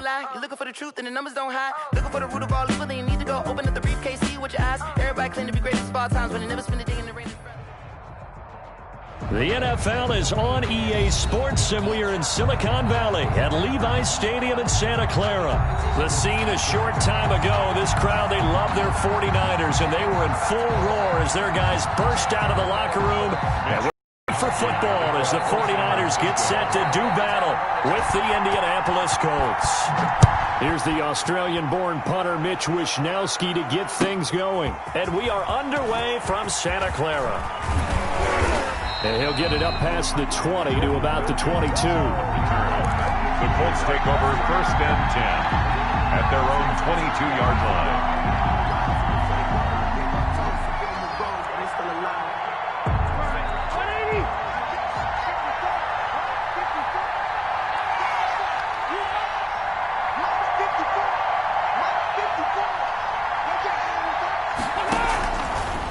lie. You're looking for the truth and the numbers don't hide. Looking for the root of all evil, then you need to go open up the briefcase, see what your eyes. Everybody claim to be great at small times, but they never spend a day in the rain. The NFL is on EA Sports, and we are in Silicon Valley at Levi's Stadium in Santa Clara. The scene a short time ago, this crowd, they love their 49ers, and they were in full roar as their guys burst out of the locker room. And we're ready for football as the 49ers get set to do battle with the Indianapolis Colts. Here's the Australian-born punter Mitch Wishnowsky to get things going. And we are underway from Santa Clara. And he'll get it up past the 20 to about the 22. The Colts take over 1st and 10 at their own 22-yard line.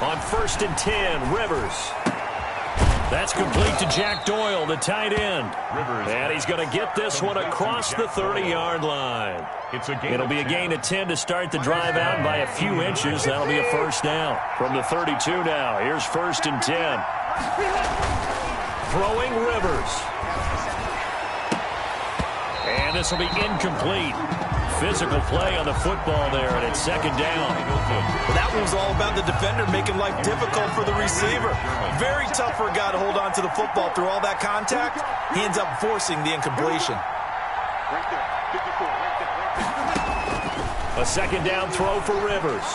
On 1st and 10, Rivers. That's complete to Jack Doyle, the tight end. And he's going to get this one across the 30-yard line. It'll be a gain of 10 to start the drive out by a few inches. That'll be a first down. From the 32 now, here's 1st and 10. Throwing Rivers. And this will be incomplete. Physical play on the football there, and it's 2nd down. Well, that one was all about the defender making life difficult for the receiver. Very tough for a guy to hold on to the football through all that contact. He ends up forcing the incompletion. A 2nd down throw for Rivers.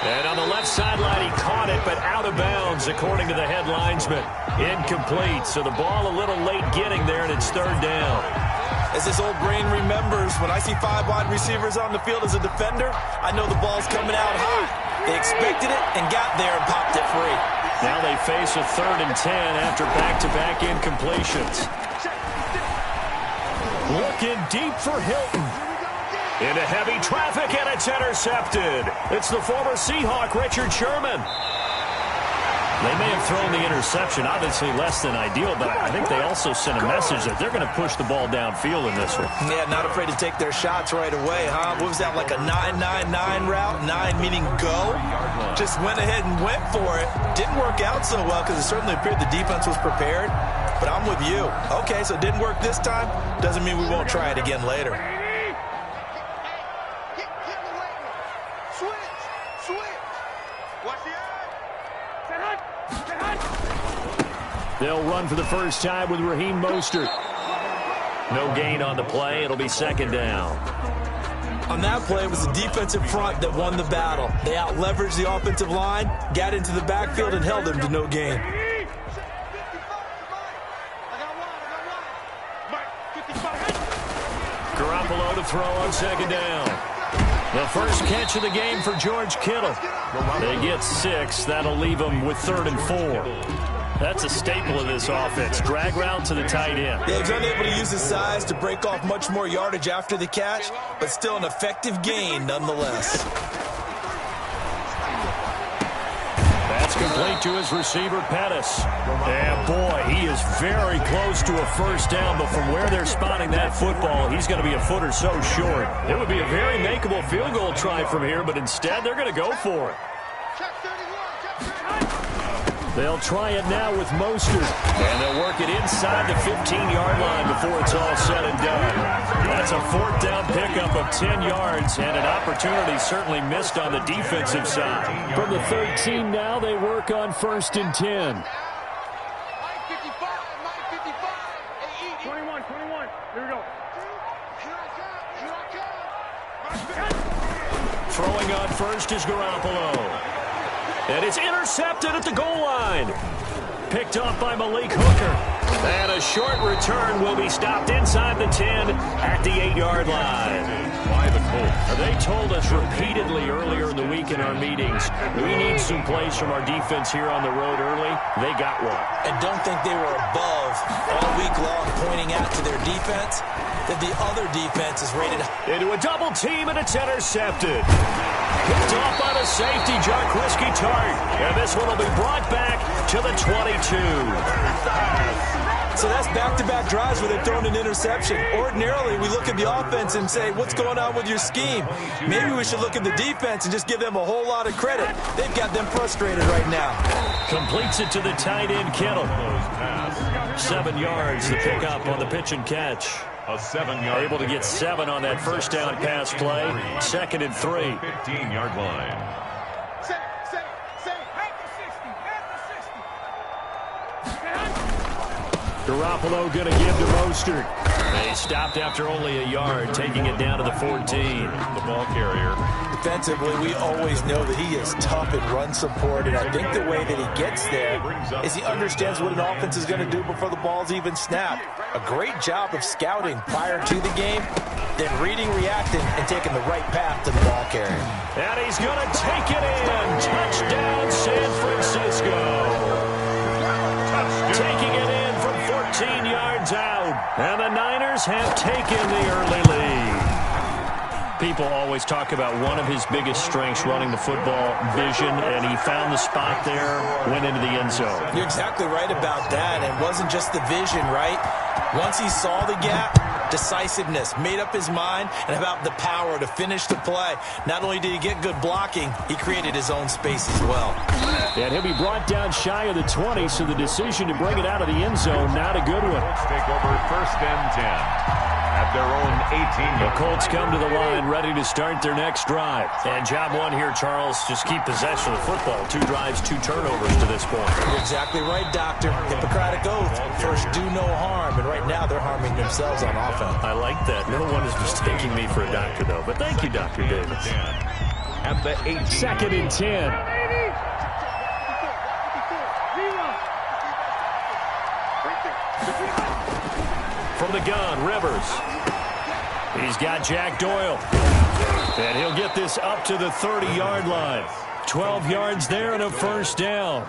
And on the left sideline, he caught it, but out of bounds, according to the head linesman. Incomplete, so the ball a little late getting there, and it's 3rd down. As his old brain remembers, when I see 5 wide receivers on the field as a defender, I know the ball's coming out high. They expected it and got there and popped it free. Now they face a 3rd and 10 after back-to-back incompletions. Looking deep for Hilton. Into heavy traffic, and it's intercepted. It's the former Seahawk, Richard Sherman. They may have thrown the interception, obviously less than ideal, but I think they also sent a message that they're going to push the ball downfield in this one. Yeah, not afraid to take their shots right away, huh? What was that, like a 9-9-9 route? 9 meaning go? Just went ahead and went for it. Didn't work out so well because it certainly appeared the defense was prepared, but I'm with you. Okay, so it didn't work this time. Doesn't mean we won't try it again later. They'll run for the first time with Raheem Mostert. No gain on the play. It'll be 2nd down. On that play, it was the defensive front that won the battle. They out-leveraged the offensive line, got into the backfield, and held them to no gain. Garoppolo to throw on 2nd down. The first catch of the game for George Kittle. They get 6. That'll leave them with 3rd and 4. That's a staple of this offense. Drag route to the tight end. Yeah, he's unable to use his size to break off much more yardage after the catch, but still an effective gain nonetheless. That's complete to his receiver, Pettis. And boy, he is very close to a first down, but from where they're spotting that football, he's going to be a foot or so short. It would be a very makeable field goal try from here, but instead they're going to go for it. They'll try it now with Mostert, and they'll work it inside the 15-yard line before it's all said and done. That's a 4th down pickup of 10 yards, and an opportunity certainly missed on the defensive side. From the 13 now, they work on 1st and 10. 21. Here we go. Throwing on first is Garoppolo. And it's intercepted at the goal line. Picked off by Malik Hooker. And a short return will be stopped inside the 10 at the 8-yard line. By the Colts. They told us repeatedly earlier in the week in our meetings, we need some plays from our defense here on the road early. They got one. And don't think they were above all week long pointing out to their defense that the other defense is rated into a double team, and it's intercepted. Picked off by the safety, Jarquiski Tart. And this one will be brought back to the 22. So that's back-to-back drives where they've thrown an interception. Ordinarily, we look at the offense and say, what's going on with your scheme? Maybe we should look at the defense and just give them a whole lot of credit. They've got them frustrated right now. Completes it to the tight end, Kittle. 7 yards, the pickup on the pitch and catch. A 7-yard. Able to get 7 on that first down pass play. 2nd and 3. 15-yard line. Garoppolo going to give to Mostert. They stopped after only a yard, taking it down to the 14. The ball carrier. Defensively, we always know that he is tough in run support, and I think the way that he gets there is he understands what an offense is going to do before the ball's even snapped. A great job of scouting prior to the game, then reading, reacting, and taking the right path to the ball carrier. And he's going to take it in. Touchdown, San Francisco. Taking it in from 14 yards out. And the Niners have taken the early lead. People always talk about one of his biggest strengths running the football, vision, and he found the spot there, went into the end zone. You're exactly right about that. It wasn't just the vision, right? Once he saw the gap, decisiveness, made up his mind, and about the power to finish the play. Not only did he get good blocking, he created his own space as well. And he'll be brought down shy of the 20, so the decision to bring it out of the end zone, not a good one. Take over 1st and 10. At their own 18. The Colts come to the line ready to start their next drive. And job one here, Charles, just keep possession of the football. 2 drives, 2 turnovers to this point. You're exactly right, Doctor. Hippocratic oath. First, do no harm. And right now, they're harming themselves on offense. I like that. No one is mistaking me for a doctor, though. But thank you, Dr. Davis. At the 18. 2nd and 10. From the gun, Rivers. He's got Jack Doyle. And he'll get this up to the 30-yard line. 12 yards there and a first down.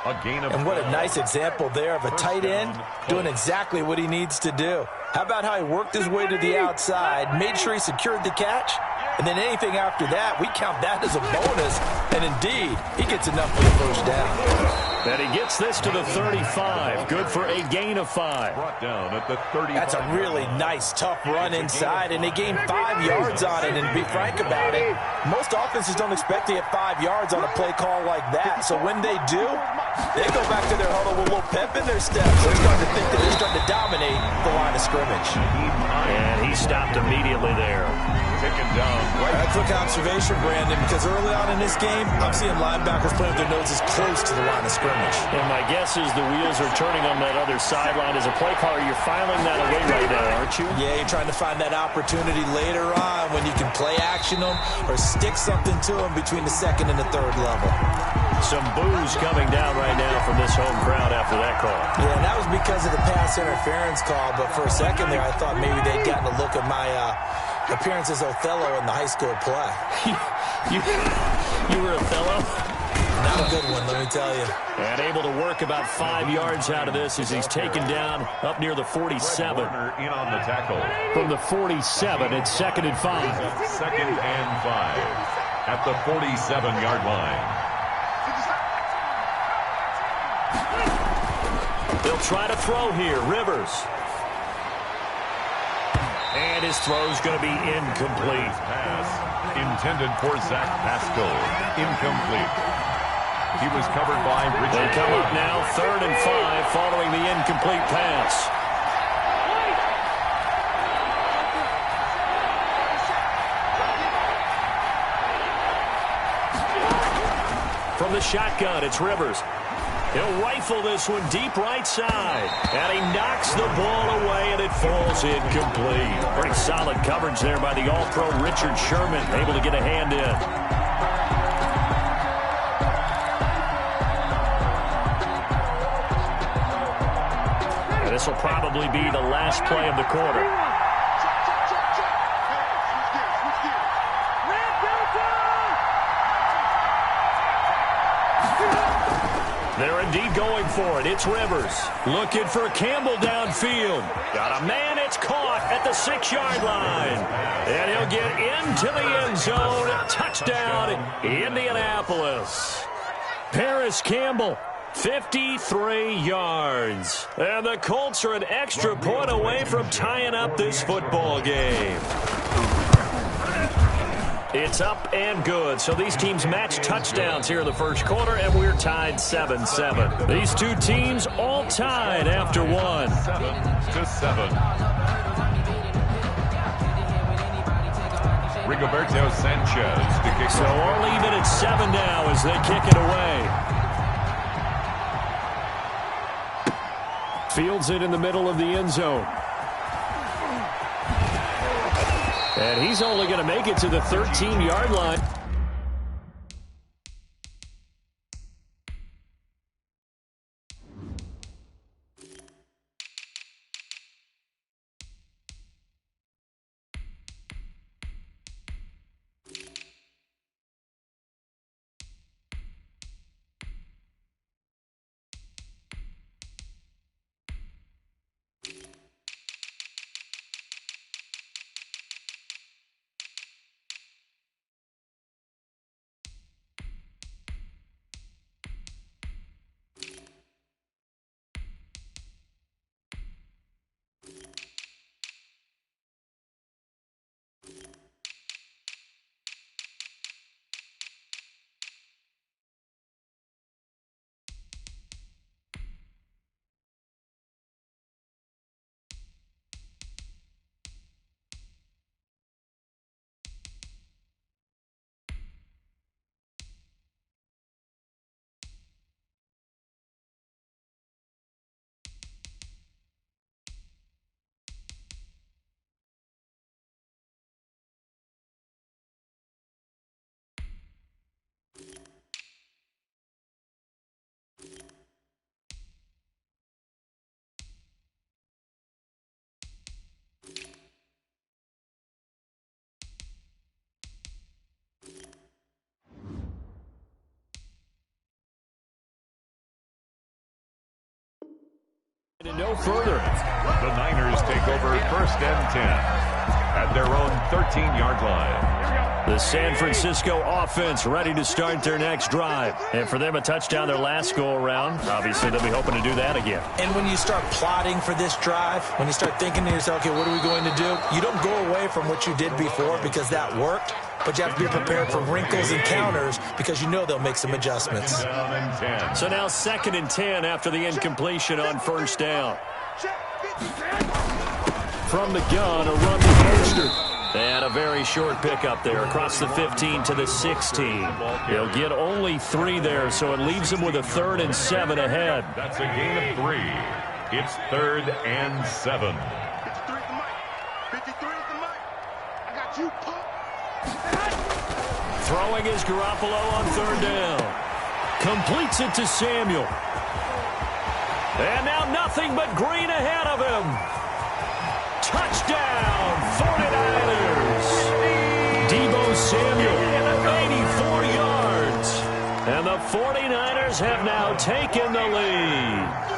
A gain of. And what a nice example there of a tight end doing exactly what he needs to do. How about how he worked his way to the outside, made sure he secured the catch, and then anything after that, we count that as a bonus. And indeed, he gets enough for the first down. And he gets this to the 35. Good for a gain of 5. Brought down at the 35. That's a really nice, tough run inside, and they gained 5 yards on it. And to be frank about it, most offenses don't expect to get 5 yards on a play call like that. So when they do, they go back to their huddle with a little pep in their steps. They're starting to think that they're starting to dominate the line of scrimmage. And he stopped immediately there. Taken down. Right. Quick observation, Brandon, because early on in this game, I'm seeing linebackers playing with their noses close to the line of scrimmage. And my guess is the wheels are turning on that other sideline. As a play caller, you're filing that away right now, aren't you? Yeah, you're trying to find that opportunity later on when you can play action them or stick something to them between the 2nd and the 3rd level. Some boos coming down right now from this home crowd after that call. Yeah, and that was because of the pass interference call. But for a second there, I thought maybe they'd gotten a look at my appearance as Othello in the high school play. You were Othello? Not a good one, let me tell you. And able to work about 5 yards out of this as he's taken down up near the 47. In on the tackle. From the 47, it's 2nd and 5. 2nd and 5 at the 47-yard line. They'll try to throw here. Rivers. And his throw's going to be incomplete. Pass intended for Zach Pascal. Incomplete. He was covered by Richard. They come up now, 3rd and 5, following the incomplete pass. From the shotgun, it's Rivers. He'll rifle this one deep right side. And he knocks the ball away, and it falls incomplete. Pretty solid coverage there by the All-Pro Richard Sherman, able to get a hand in. And this will probably be the last play of the quarter. They're indeed going for it. It's Rivers looking for Campbell downfield. Got a man. It's caught at the 6-yard line. And he'll get into the end zone. Touchdown, Indianapolis. Paris Campbell, 53 yards. And the Colts are an extra point away from tying up this football game. It's up and good. So these teams match touchdowns here in the first quarter, and we're tied 7-7. These two teams all tied after one. 7-7. Rigoberto Sanchez to kick. So all even at 7 now as they kick it away. Fields it in the middle of the end zone. And he's only going to make it to the 13-yard line. No further. The Niners take over first and 10 at their own 13-yard line. The San Francisco offense ready to start their next drive. And for them, a touchdown their last go-around. Obviously, they'll be hoping to do that again. And when you start plotting for this drive, when you start thinking to yourself, okay, what are we going to do? You don't go away from what you did before because that worked. But you have to be prepared for wrinkles and counters because you know they'll make some adjustments. So now 2nd and 10 after the incompletion on first down. From the gun, a run to Mostert. And a very short pickup there across the 15 to the 16. He'll get only 3 there, so it leaves him with a 3rd and 7 ahead. That's a gain of 3. It's 3rd and 7. 53 at the mic. I got you, Pop. Throwing is Garoppolo on 3rd down. Completes it to Samuel. And now nothing but green ahead of him. Touchdown, 49ers. Deebo Samuel, 84 yards. And the 49ers have now taken the lead.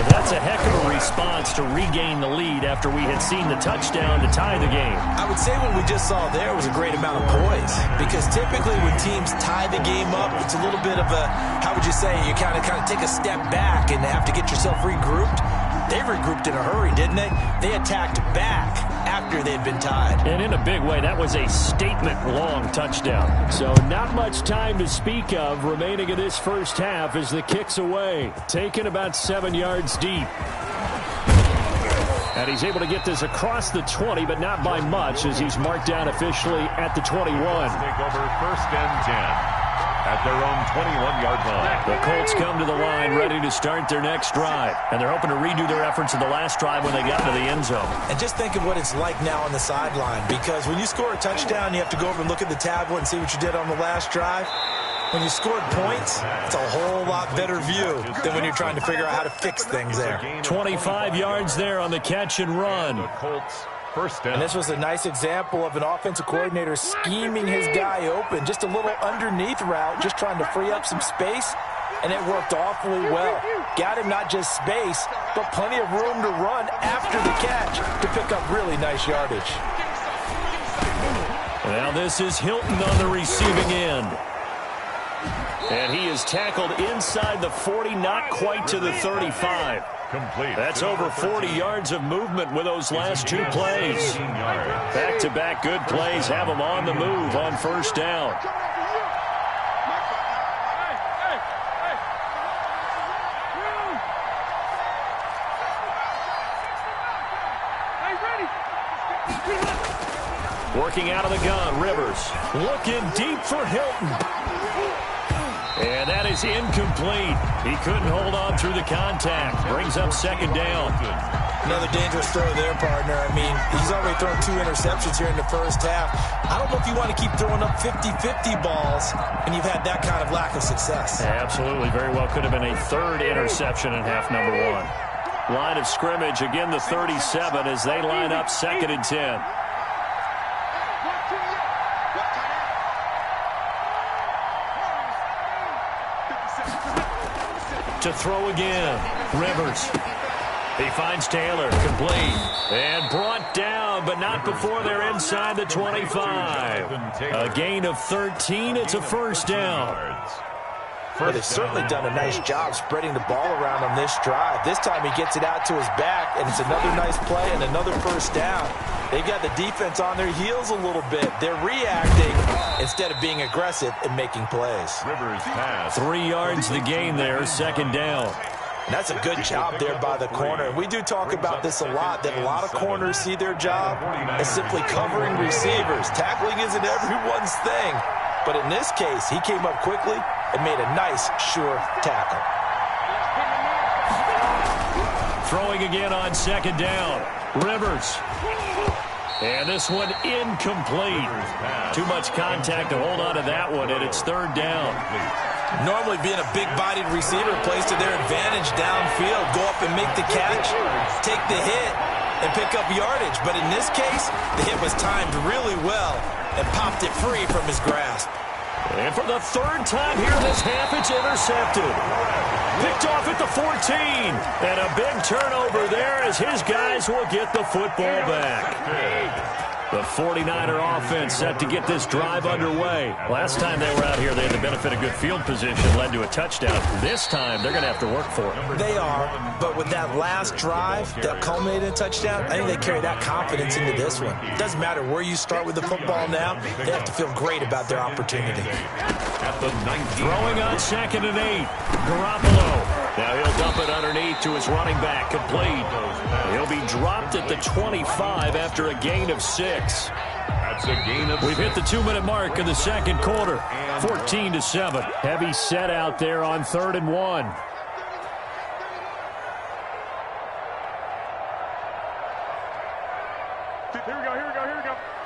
That's a heck of a response to regain the lead after we had seen the touchdown to tie the game. I would say what we just saw there was a great amount of poise because typically when teams tie the game up, it's a little bit of a, how would you say, you kind of take a step back and have to get yourself regrouped. They regrouped in a hurry, didn't they? They attacked back after they'd been tied. And in a big way, that was a statement-long touchdown. So not much time to speak of remaining in this first half as the kick's away. Taken about 7 yards deep. And he's able to get this across the 20, but not by much as he's marked down officially at the 21. Take over first and 10 at their own 21-yard line. The Colts come to the line ready to start their next drive. And they're hoping to redo their efforts in the last drive when they got to the end zone. And just think of what it's like now on the sideline because when you score a touchdown, you have to go over and look at the tablet and see what you did on the last drive. When you scored points, it's a whole lot better view than when you're trying to figure out how to fix things there. 25 yards there on the catch and run. The Colts first down. And this was a nice example of an offensive coordinator scheming his guy open. Just a little underneath route, just trying to free up some space, and it worked awfully well. Got him not just space, but plenty of room to run after the catch to pick up really nice yardage. Now this is Hilton on the receiving end. And he is tackled inside the 40, not quite to the 35. Complete. That's over 40 yards of movement with those last two plays. Back-to-back good plays have them on the move on first down. Working out of the gun, Rivers looking deep for Hilton. And that is incomplete. He couldn't hold on through the contact. Brings up second down. Another dangerous throw there, partner. I mean, he's already thrown 2 interceptions here in the first half. I don't know if you want to keep throwing up 50-50 balls, and you've had that kind of lack of success. Absolutely. Very well could have been a third interception in half number 1. Line of scrimmage, again the 37 as they line up second and 10. To throw again. Rivers. He finds Taylor. Complete. And brought down, but not before they're inside the 25. A gain of 13. It's a first down. But they've certainly done a nice job spreading the ball around on this drive. This time he gets it out to his back, and it's another nice play and another first down. They've got the defense on their heels a little bit. They're reacting instead of being aggressive and making plays. Rivers pass. 3 yards the gain there, second down. And that's a good job there by the corner. And we do talk about this a lot, that a lot of corners see their job as simply covering receivers. Tackling isn't everyone's thing. But in this case, he came up quickly and made a nice, sure tackle. Throwing again on second down. Rivers. And this one incomplete. Too much contact to hold on to that one, and it's third down. Normally being a big-bodied receiver plays to their advantage downfield. Go up and make the catch, take the hit, and pick up yardage. But in this case, the hit was timed really well and popped it free from his grasp. And for the third time here in this half, it's intercepted. Picked off at the 14. And a big turnover there as his guys will get the football back. The 49er offense set to get this drive underway. Last time they were out here, they had the benefit of good field position, led to a touchdown. This time, they're going to have to work for it. They are, but with that last drive that culminated in a touchdown, I think they carry that confidence into this one. It doesn't matter where you start with the football now, they have to feel great about their opportunity. At the 19. Throwing on second and 8. Garoppolo. Now he'll dump it underneath to his running back, complete. He'll be dropped at the 25 after a gain of 6. That's a gain of 6. We've hit the 2-minute mark in the second quarter. 14-7. Heavy set out there on 3rd and 1.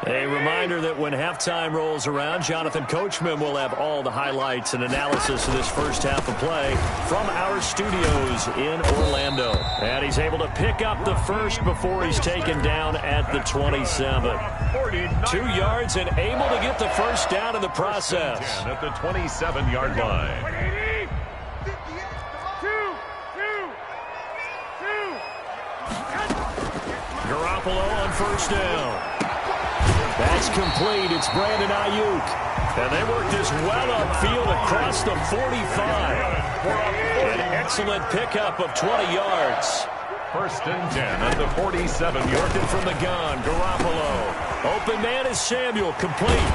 A reminder that when halftime rolls around, Jonathan Coachman will have all the highlights and analysis of this first half of play from our studios in Orlando. And he's able to pick up the first before he's taken down at the 27. 2 yards and able to get the first down in the process. At the 27-yard line. Garoppolo on first down. That's complete. It's Brandon Ayuk. And they work this well upfield across the 45. An excellent pickup of 20 yards. First and 10 at the 47. Working from the gun. Garoppolo. Open man is Samuel. Complete.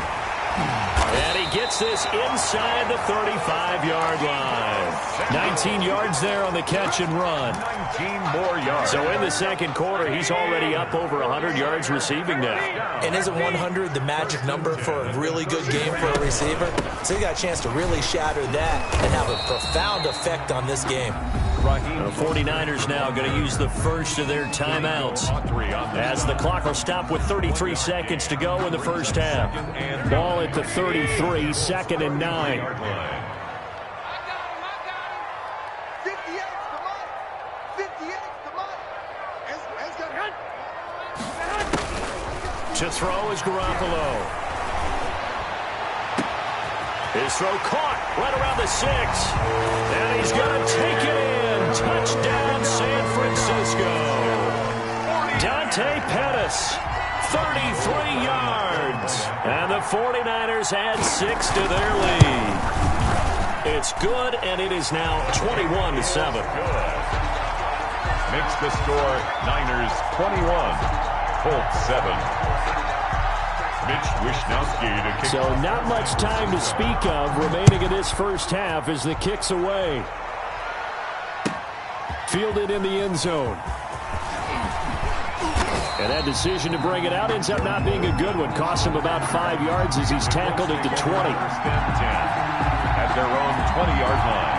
And he gets this inside the 35-yard line. 19 yards there on the catch and run. 19 more yards. So in the second quarter, he's already up over 100 yards receiving now. And isn't 100 the magic number for a really good game for a receiver? So he got a chance to really shatter that and have a profound effect on this game. The 49ers now going to use the first of their timeouts as the clock will stop with 33 seconds to go in the first half. Ball at the 33, second and 9. To throw is Garoppolo. His throw caught right around the 6. And he's going to take it in. Touchdown, San Francisco. Dante Pettis, 33 yards. And the 49ers add 6 to their lead. It's good, and it is now 21-7. Makes the score Niners 21, Colts 7. Mitch Wishnowsky to kick. So not much time to speak of remaining in this first half as the kick's away. Fielded in the end zone. And that decision to bring it out ends up not being a good one. Cost him about 5 yards as he's tackled at the 20. First and 10 at their own 20-yard line.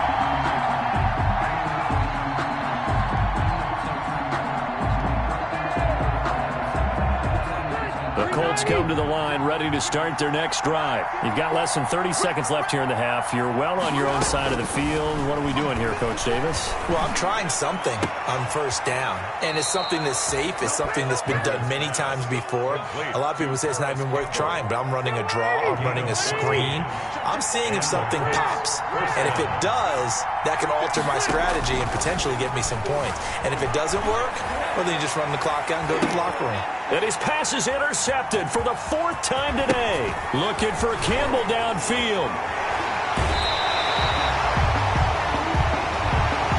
The Colts come to the line ready to start their next drive. You've got less than 30 seconds left here in the half. You're well on your own side of the field. What are we doing here, Coach Davis? Well, I'm trying something on first down, and it's something that's safe. It's something that's been done many times before. A lot of people say it's not even worth trying, but I'm running a draw. I'm running a screen. I'm seeing if something pops, and if it does, that can alter my strategy and potentially get me some points. And if it doesn't work, well, then you just run the clock out and go to the locker room. And his pass is intercepted for the 4th time today. Looking for Campbell downfield.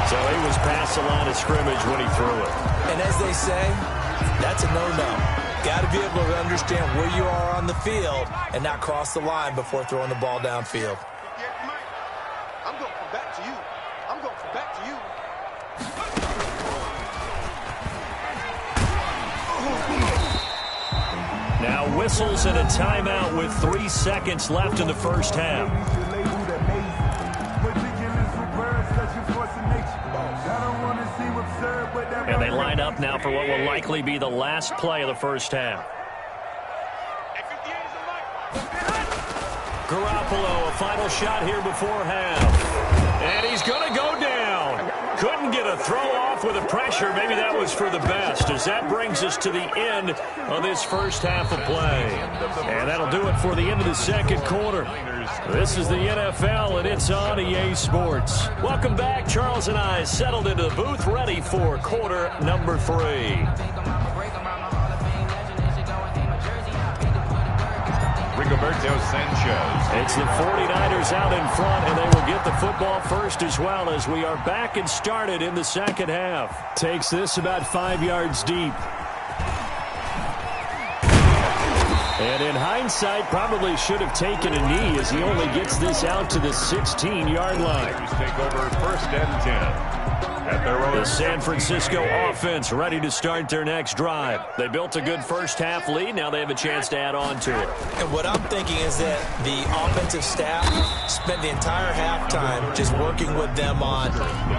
So he was past the line of scrimmage when he threw it. And as they say, that's a no-no. Got to be able to understand where you are on the field and not cross the line before throwing the ball downfield. I'm going back to you. I'm going back to you. Now whistles and a timeout with 3 seconds left in the first half. And they line up now for what will likely be the last play of the first half. Garoppolo, a final shot here before half. And he's going to go down. Couldn't get a throw off with the pressure. Maybe that was for the best, as that brings us to the end of this first half of play. And that'll do it for the end of the second quarter. This is the NFL, and it's on EA Sports. Welcome back. Charles and I settled into the booth, ready for quarter number 3. Rigoberto Sanchez. It's the 49ers out in front, and they will get the football first as well, as we are back and started in the second half. Takes this about 5 yards deep. And in hindsight, probably should have taken a knee, as he only gets this out to the 16-yard line. Take over first and 10. The San Francisco offense ready to start their next drive. They built a good first half lead. Now they have a chance to add on to it. And what I'm thinking is that the offensive staff spent the entire halftime just working with them on,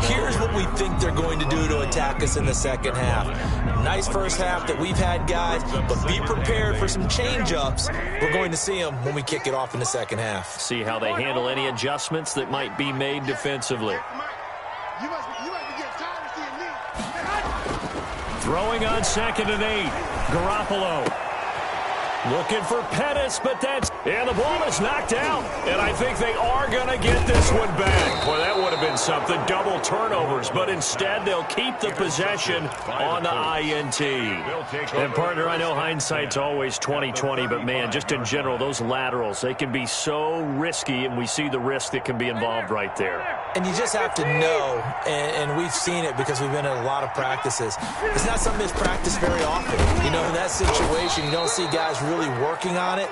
here's what we think they're going to do to attack us in the second half. Nice first half that we've had, guys, but be prepared for some change-ups. We're going to see them when we kick it off in the second half. See how they handle any adjustments that might be made defensively. You must be getting tired of seeing me. Throwing on 2nd and 8. Garoppolo. Looking for Pettis, but that's... And the ball is knocked out. And I think they are going to get this one back. Boy, that would have been something. Double turnovers. But instead, they'll keep the possession on the INT. And, partner, I know hindsight's always 20/20, but, man, just in general, those laterals, they can be so risky, and we see the risk that can be involved right there. And you just have to know, and we've seen it because we've been in a lot of practices. It's not something that's practiced very often. You know, in that situation, you don't see guys really working on it.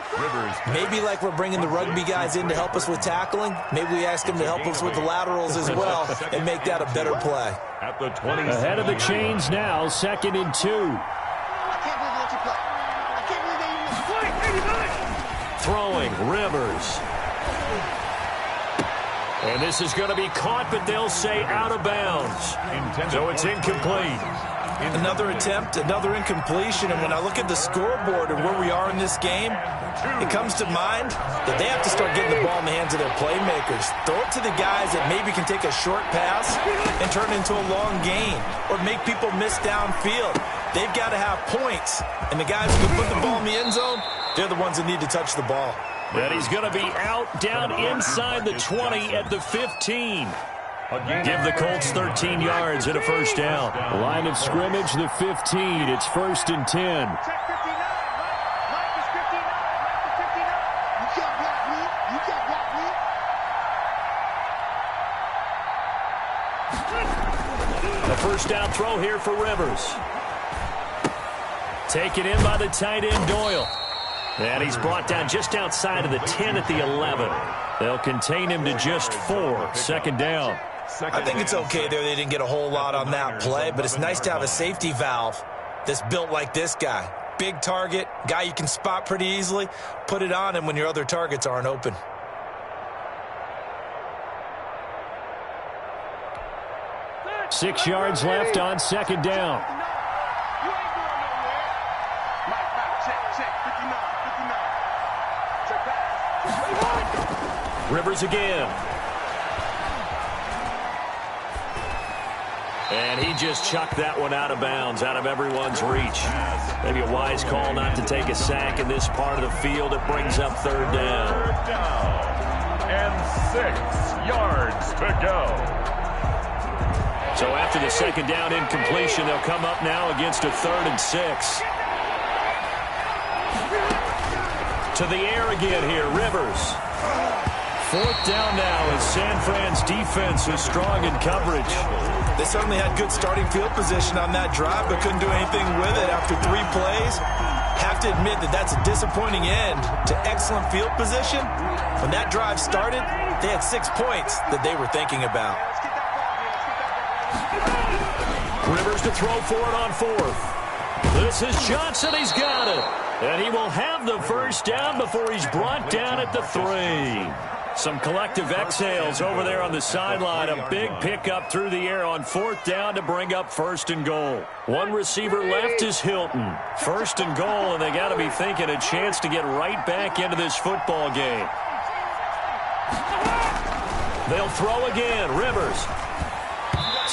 Maybe like we're bringing the rugby guys in to help us with tackling. Maybe we ask them to help us with the laterals as well and make that a better play. At the 20. Ahead of the chains now, 2nd and 2. I can't believe they let you play. I can't believe they even Throwing, Rivers. And this is going to be caught, but they'll say out of bounds. So it's incomplete. Another attempt, another incompletion, and when I look at the scoreboard and where we are in this game, it comes to mind that they have to start getting the ball in the hands of their playmakers. Throw it to the guys that maybe can take a short pass and turn it into a long gain or make people miss downfield. They've got to have points, and the guys who can put the ball in the end zone, they're the ones that need to touch the ball. And he's going to be out down inside the 20 at the 15. Give the Colts 13 yards and a first down. Line of scrimmage, the 15. It's 1st and 10. You can't block me. You can't block me. The first down throw here for Rivers. Taken in by the tight end, Doyle. And he's brought down just outside of the 10 at the 11. They'll contain him to just 4. Second down. I think it's okay there. They didn't get a whole lot on that play, but it's nice to have a safety valve that's built like this guy. Big target, guy you can spot pretty easily. Put it on him when your other targets aren't open. Six yards left on second down. Rivers again. And he just chucked that one out of bounds, out of everyone's reach. Maybe a wise call not to take a sack in this part of the field. It brings up third down. Third down. And 6 yards to go. So after the second down incompletion, they'll come up now against a 3rd and 6. To the air again here, Rivers. 4th down now as San Fran's defense is strong in coverage. They certainly had good starting field position on that drive, but couldn't do anything with it after 3 plays. Have to admit that that's a disappointing end to excellent field position. When that drive started, they had 6 points that they were thinking about. Rivers to throw for it on 4th. This is Johnson. He's got it. And he will have the first down before he's brought down at the 3. Some collective exhales over there on the sideline. A big pickup through the air on 4th down to bring up 1st and goal. One receiver left is Hilton. 1st and goal, and they got to be thinking a chance to get right back into this football game. They'll throw again. Rivers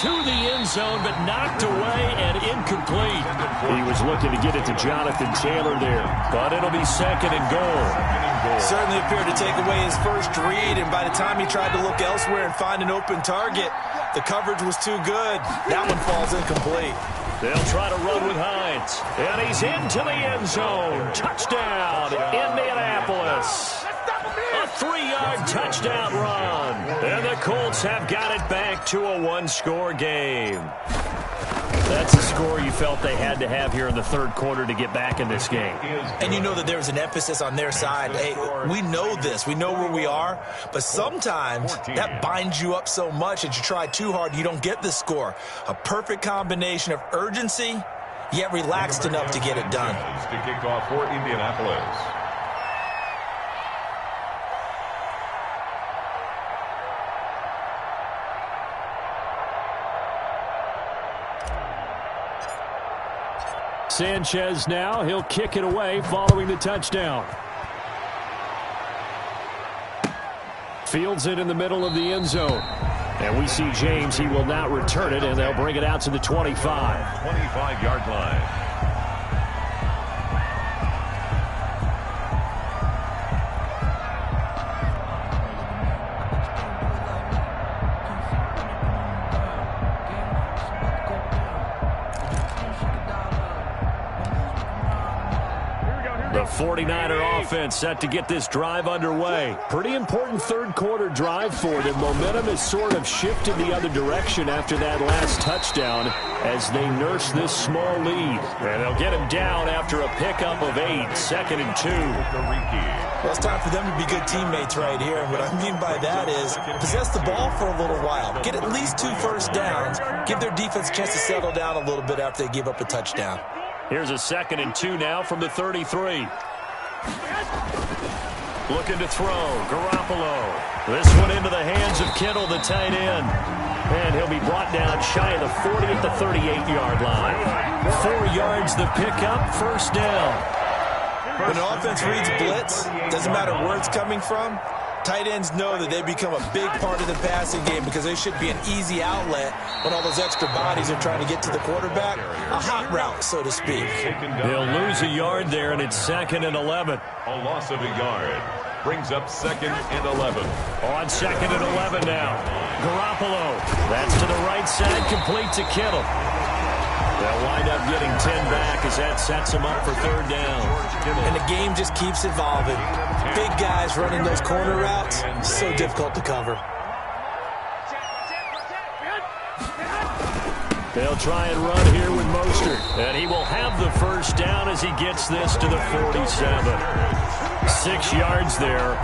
to the end zone, but knocked away and incomplete. He was looking to get it to Jonathan Taylor there, but it'll be 2nd and goal. Certainly appeared to take away his first read, and by the time he tried to look elsewhere and find an open target, the coverage was too good. That one falls incomplete. They'll try to run with Hines, and he's into the end zone. Touchdown, Indianapolis. A 3-yard touchdown run. And the Colts have got it back to a 1-score game. That's a score you felt they had to have here in the 3rd quarter to get back in this game. And you know that there was an emphasis on their side. Hey, we know this. We know where we are. But sometimes that binds you up so much that you try too hard and you don't get the score. A perfect combination of urgency, yet relaxed enough to get it done. To kick off for Indianapolis. Sanchez now, he'll kick it away following the touchdown. Fields it in the middle of the end zone. And we see James, he will not return it, and they'll bring it out to the 25. 25-yard line. The 49er offense set to get this drive underway. Pretty important 3rd quarter drive for them. Momentum has sort of shifted the other direction after that last touchdown as they nurse this small lead. And they'll get him down after a pickup of 8, 2nd and 2. Well, it's time for them to be good teammates right here. And what I mean by that is possess the ball for a little while. Get at least 2 first downs. Give their defense a chance to settle down a little bit after they give up a touchdown. Here's a 2nd and 2 now from the 33. Looking to throw. Garoppolo. This one into the hands of Kittle, the tight end. And he'll be brought down shy of the 40 at the 38-yard line. 4 yards the pickup, 1st down. When an offense reads blitz, doesn't matter where it's coming from, tight ends know that they become a big part of the passing game because they should be an easy outlet when all those extra bodies are trying to get to the quarterback. A hot route, so to speak. They'll lose a yard there, and it's 2nd and 11. A loss of a yard brings up 2nd and 11. On 2nd and 11 now. Garoppolo. That's to the right side, complete to Kittle. They'll wind up getting 10 back as that sets them up for 3rd down. And the game just keeps evolving. Big guys running those corner routes, so difficult to cover. They'll try and run here with Mostert. And he will have the first down as he gets this to the 47. 6 yards there.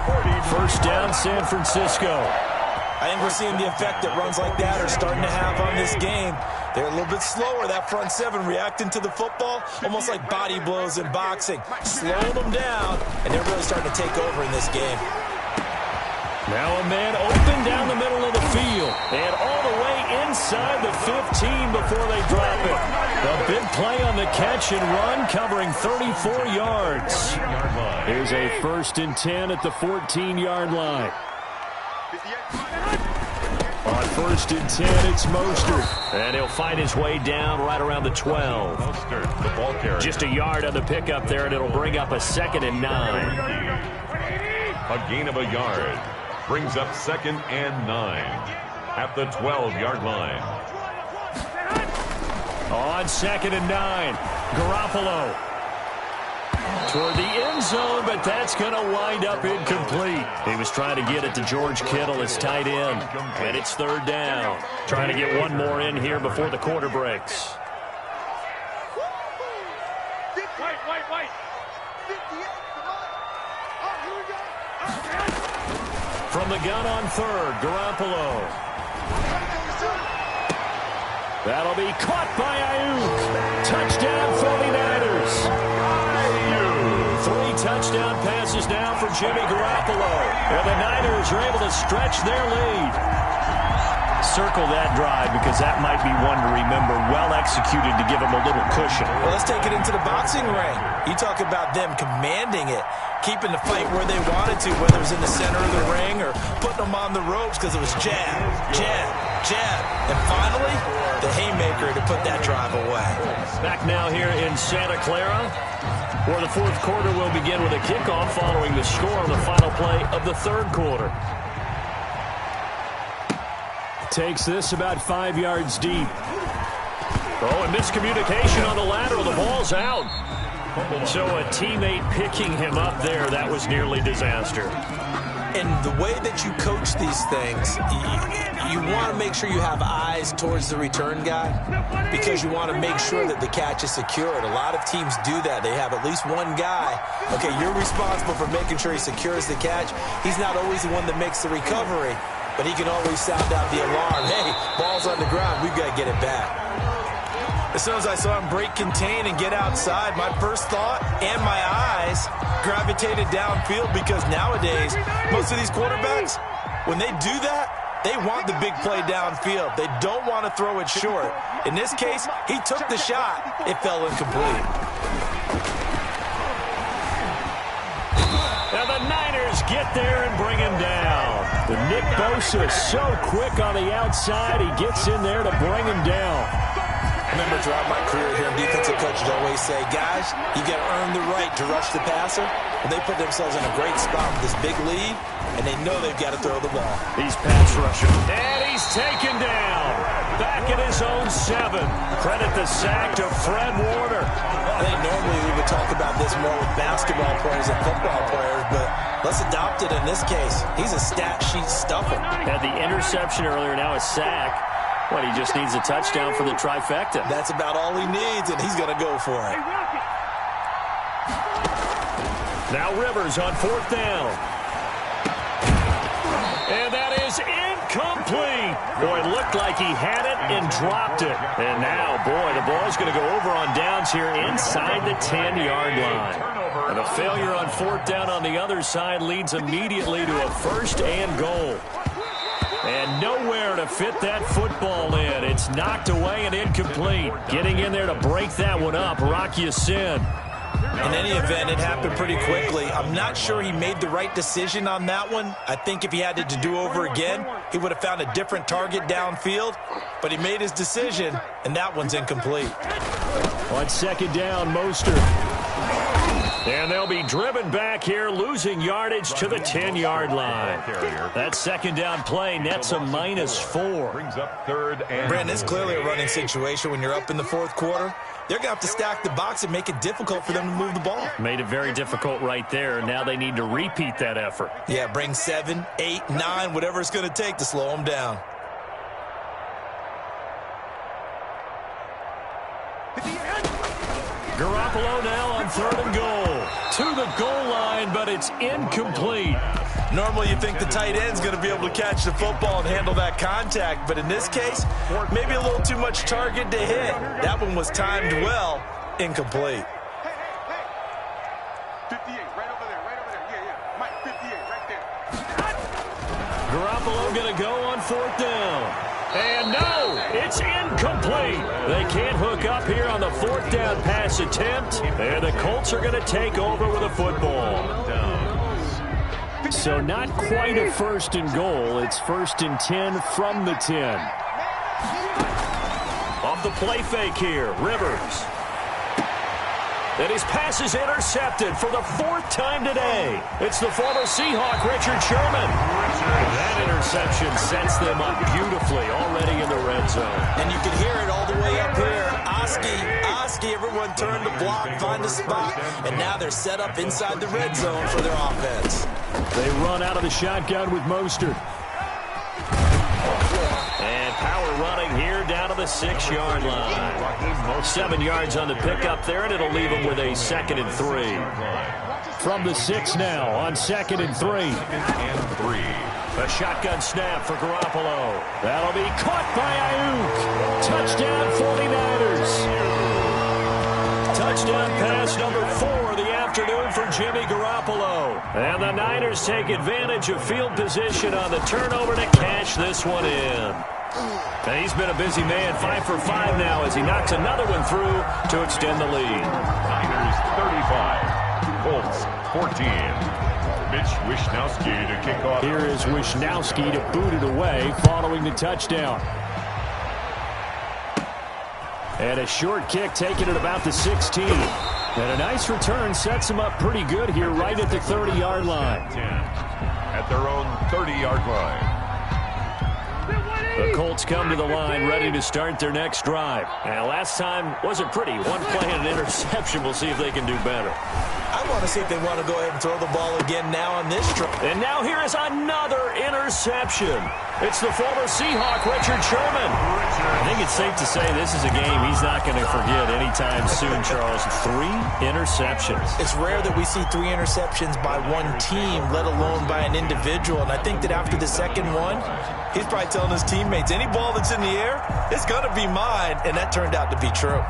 First down, San Francisco. I think we're seeing the effect that runs like that are starting to have on this game. They're a little bit slower, that front seven, reacting to the football, almost like body blows in boxing. Slowing them down, and they're really starting to take over in this game. Now a man open down the middle of the field. And all the way inside the 15 before they drop it. A big play on the catch and run, covering 34 yards. Here's a 1st and 10 at the 14-yard line. On 1st and 10, it's Mostert. And he'll find his way down right around the 12. Mostert, the ball carrier. Just a yard on the pickup there, and it'll bring up a 2nd and 9. A gain of a yard. Brings up 2nd and 9 at the 12-yard line. On 2nd and 9, Garoppolo toward the end zone, but that's going to wind up incomplete. He was trying to get it to George Kittle, his tight end, and it's 3rd down. Trying to get one more in here before the quarter breaks. Wait. 58. Here we go. From the gun on 3rd, Garoppolo. That'll be caught by Ayuk. Touchdown 49ers. 3 touchdown passes now for Jimmy Garoppolo. And the Niners are able to stretch their lead. Circle that drive because that might be one to remember. Well executed to give them a little cushion. Well, let's take it into the boxing ring. You talk about them commanding it, keeping the fight where they wanted to, whether it was in the center of the ring or putting them on the ropes because it was jab, jab, jab. And finally, the haymaker to put that drive away. Back now here in Santa Clara, where the 4th quarter will begin with a kickoff following the score on the final play of the 3rd quarter. Takes this about 5 yards deep. Oh, and miscommunication on the lateral. The ball's out. So a teammate picking him up there, that was nearly disaster. And the way that you coach these things, you want to make sure you have eyes towards the return guy because you want to make sure that the catch is secured. A lot of teams do that. They have at least one guy. Okay, you're responsible for making sure he secures the catch. He's not always the one that makes the recovery, but he can always sound out the alarm. Hey, ball's on the ground. We've got to get it back. As soon as I saw him break contain and get outside, my first thought and my eyes gravitated downfield because nowadays, most of these quarterbacks, when they do that, they want the big play downfield. They don't want to throw it short. In this case, he took the shot. It fell incomplete. Now the Niners get there and bring him down. The Nick Bosa is so quick on the outside, he gets in there to bring him down. I remember throughout my career here, defensive coaches always say, guys, you got to earn the right to rush the passer. And they put themselves in a great spot with this big lead, and they know they've got to throw the ball. He's pass rushing. And he's taken down. Back in his own 7. Credit the sack to Fred Warner. I think normally we would talk about this more with basketball players and football players, but let's adopt it in this case. He's a stat sheet stuffer. Had the interception earlier, now a sack. Well, he just needs a touchdown for the trifecta. That's about all he needs, and he's going to go for it. Now Rivers on 4th down. And that is incomplete. Boy, it looked like he had it and dropped it. And now, boy, the ball's going to go over on downs here inside the 10-yard line. And a failure on 4th down on the other side leads immediately to a 1st and goal. And nowhere to fit that football in. It's knocked away and incomplete. Getting in there to break that one up, Rock Ya-Sin. In any event, it happened pretty quickly. I'm not sure he made the right decision on that one. I think if he had to do over again, he would have found a different target downfield. But he made his decision, and that one's incomplete. On 2nd down, Mostert. And they'll be driven back here, losing yardage to the 10-yard line. That 2nd down play nets a -4. Brings up 3rd and Brandon, it's clearly a running situation when you're up in the 4th quarter. They're going to have to stack the box and make it difficult for them to move the ball. Made it very difficult right there. Now they need to repeat that effort. Yeah, bring 7, 8, 9, whatever it's going to take to slow them down. third and goal. To the goal line, but it's incomplete. Normally you think the tight end's going to be able to catch the football and handle that contact, but in this case, maybe a little too much target to hit. That one was timed well, incomplete. Hey. 58, right over there. Yeah. Mike, 58, right there. Garoppolo going to go on fourth down. And no, it's incomplete. They can't hook up here on the fourth down pass attempt. And the Colts are going to take over with a football. So not quite a first and goal. It's first and 10 from the 10. Off the play fake here, Rivers. And his pass is intercepted for the fourth time today. It's the former Seahawk, Richard Sherman. That interception sets them up beautifully already in the red zone. And you can hear it all the way up here. Oski, everyone turned the block, find a spot, and now they're set up inside the red zone for their offense. They run out of the shotgun with Mostert. And power running here down to the 6-yard line. 7 yards on the pickup there, and it'll leave them with a 2nd and 3. From the 6 now on 2nd and 3. A shotgun snap for Garoppolo. That'll be caught by Ayuk. Touchdown 49ers. Touchdown pass number 4 of the afternoon for Jimmy Garoppolo. And the Niners take advantage of field position on the turnover to cash this one in. And he's been a busy man, 5 for 5 now as he knocks another one through to extend the lead. Niners 35, Colts 14. Mitch Wishnowsky to kick off. Here is Wishnowsky to boot it away following the touchdown. And a short kick taken at about the 16. And a nice return sets them up pretty good here right at the 30-yard line. At their own 30-yard line. The Colts come to the line ready to start their next drive. And last time wasn't pretty. One play and an interception. We'll see if they can do better. I want to see if they want to go ahead and throw the ball again now on this drive. And now here is another interception. It's the former Seahawk, Richard Sherman. I think it's safe to say this is a game he's not going to forget anytime soon, Charles. 3 interceptions. It's rare that we see 3 interceptions by one team, let alone by an individual. And I think that after the second one, he's probably telling his teammates, any ball that's in the air, it's going to be mine. And that turned out to be true.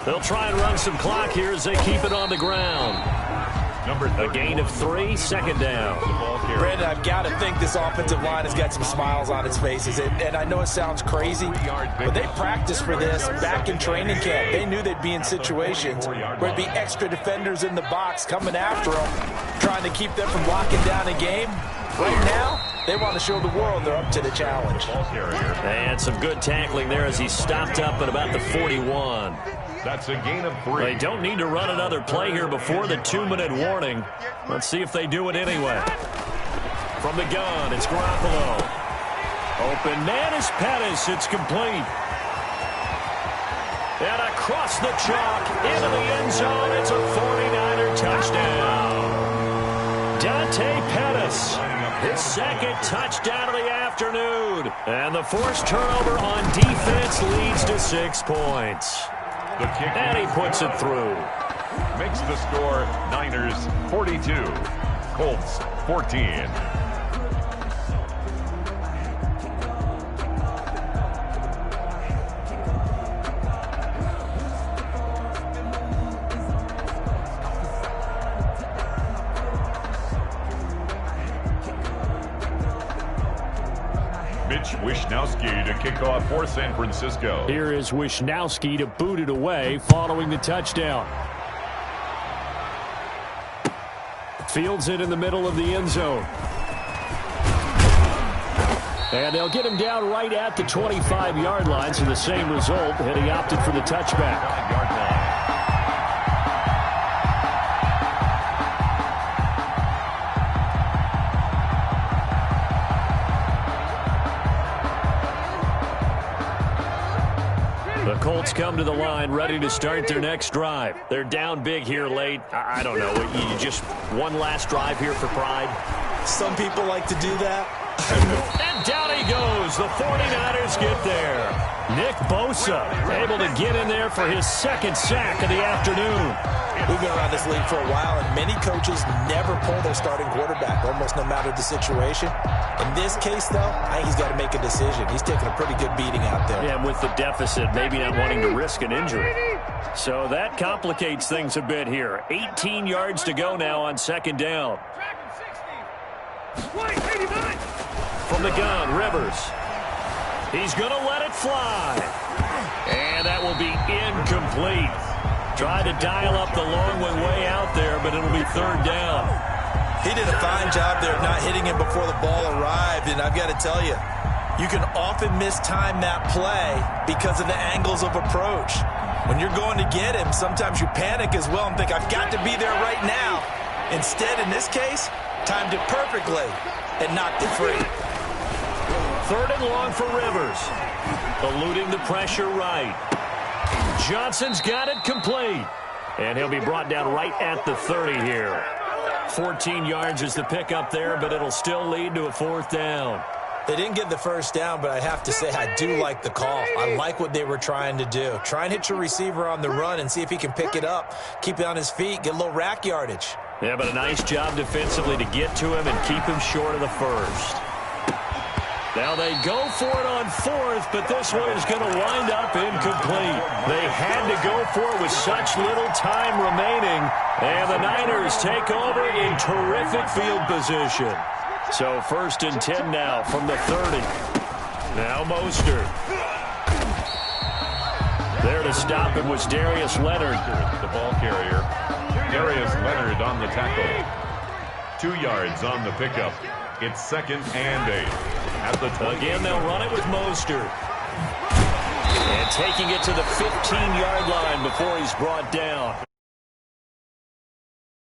They'll try and run some clock here as they keep it on the ground. A gain of 3, 2nd down. Brandon, I've got to think this offensive line has got some smiles on its faces. And I know it sounds crazy, but they practiced for this back in training camp. They knew they'd be in situations where there'd be extra defenders in the box coming after them, trying to keep them from locking down a game. Right now, they want to show the world they're up to the challenge. And some good tackling there as he stopped up at about the 41. That's a gain of 3. They don't need to run another play here before the 2-minute warning. Let's see if they do it anyway. From the gun, it's Garoppolo. Open man is Pettis. It's complete. And across the chalk into the end zone. It's a 49er touchdown. Dante Pettis, his 2nd touchdown of the afternoon. And the forced turnover on defense leads to 6 points. And he puts it through. Makes the score Niners 42, Colts 14. Mitch Wishnowsky to kick off for San Francisco. Here is Wishnowsky to boot it away following the touchdown. Fields it in the middle of the end zone. And they'll get him down right at the 25-yard line, so the same result, and he opted for the touchback. Colts come to the line, ready to start their next drive. They're down big here late. I don't know. You just one last drive here for pride? Some people like to do that. And down he goes. The 49ers get there. Nick Bosa able to get in there for his second sack of the afternoon. We've been around this league for a while, and many coaches never pull their starting quarterback, almost no matter the situation. In this case, though, I think he's got to make a decision. He's taking a pretty good beating out there. Yeah, and with the deficit, maybe not wanting to risk an injury. So that complicates things a bit here. 18 yards to go now on second down. From the gun, Rivers. He's going to let it fly. And that will be incomplete. Tried to dial up the long one way out there, but it'll be third down. He did a fine job there of not hitting him before the ball arrived, and I've got to tell you, you can often mistime that play because of the angles of approach. When you're going to get him, sometimes you panic as well and think, I've got to be there right now. Instead, in this case, timed it perfectly and knocked it free. Third and long for Rivers. Eluding the pressure right. Johnson's got it complete. And he'll be brought down right at the 30 here. 14 yards is the pickup there, but it'll still lead to a fourth down. They didn't get the first down, but I have to say I do like the call. I like what they were trying to do. Try and hit your receiver on the run and see if he can pick it up. Keep it on his feet, get a little rack yardage. Yeah, but a nice job defensively to get to him and keep him short of the first. Now they go for it on fourth, but this one is going to wind up incomplete. They had to go for it with such little time remaining, and the Niners take over in terrific field position. So first and 10 now from the 30. Now Mostert. There to stop him was Darius Leonard. The ball carrier. Darius Leonard on the tackle. 2 yards on the pickup. It's second and 8. At the 20. Again, they'll run it with Mostert. And taking it to the 15-yard line before he's brought down.